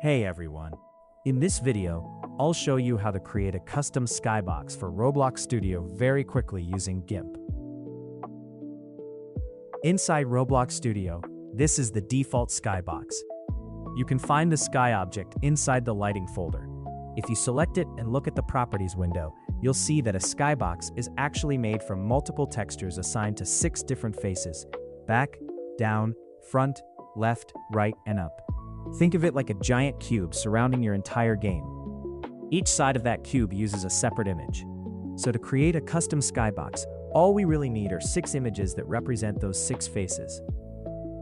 Hey everyone! In this video, I'll show you how to create a custom skybox for Roblox Studio very quickly using GIMP. Inside Roblox Studio, this is the default skybox. You can find the sky object inside the lighting folder. If you select it and look at the properties window, you'll see that a skybox is actually made from multiple textures assigned to 6 different faces: back, down, front, left, right, and up. Think of it like a giant cube surrounding your entire game. Each side of that cube uses a separate image. So to create a custom skybox, all we really need are 6 images that represent those 6 faces.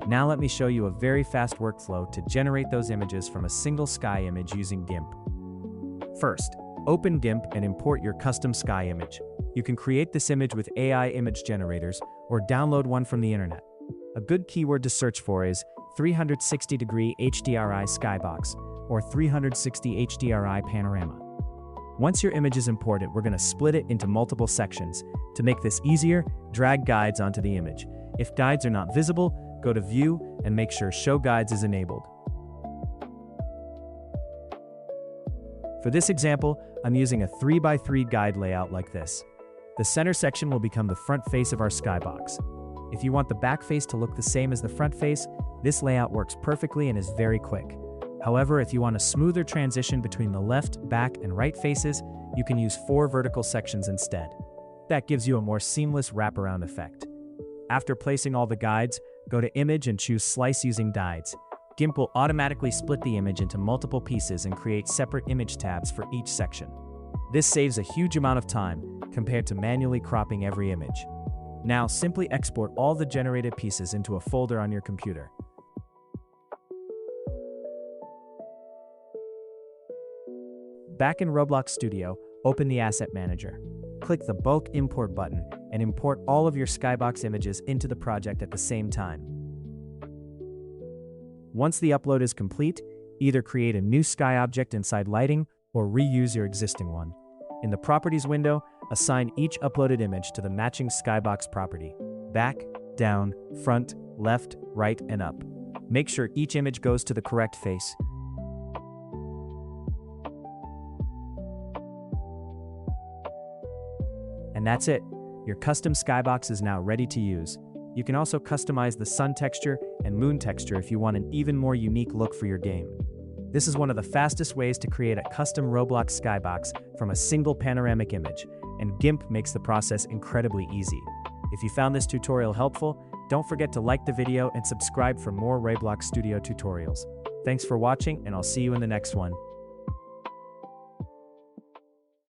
Now let me show you a very fast workflow to generate those images from a single sky image using GIMP. First, open GIMP and import your custom sky image. You can create this image with AI image generators or download one from the internet. A good keyword to search for is 360-degree HDRI skybox or 360 HDRI panorama. Once your image is imported, we're going to split it into multiple sections. To make this easier, drag guides onto the image. If guides are not visible, go to View and make sure Show Guides is enabled. For this example, I'm using a 3x3 guide layout like this. The center section will become the front face of our skybox. If you want the back face to look the same as the front face, this layout works perfectly and is very quick. However, if you want a smoother transition between the left, back, and right faces, you can use 4 vertical sections instead. That gives you a more seamless wraparound effect. After placing all the guides, go to Image and choose Slice using Guides. GIMP will automatically split the image into multiple pieces and create separate image tabs for each section. This saves a huge amount of time compared to manually cropping every image. Now simply export all the generated pieces into a folder on your computer. Back in Roblox Studio, open the Asset Manager. Click the Bulk Import button and import all of your skybox images into the project at the same time. Once the upload is complete, either create a new sky object inside Lighting or reuse your existing one. In the Properties window, assign each uploaded image to the matching skybox property: back, down, front, left, right, and up. Make sure each image goes to the correct face. And that's it. Your custom skybox is now ready to use. You can also customize the sun texture and moon texture if you want an even more unique look for your game. This is one of the fastest ways to create a custom Roblox skybox from a single panoramic image, and GIMP makes the process incredibly easy. If you found this tutorial helpful, don't forget to like the video and subscribe for more Roblox Studio tutorials. Thanks for watching, and I'll see you in the next one.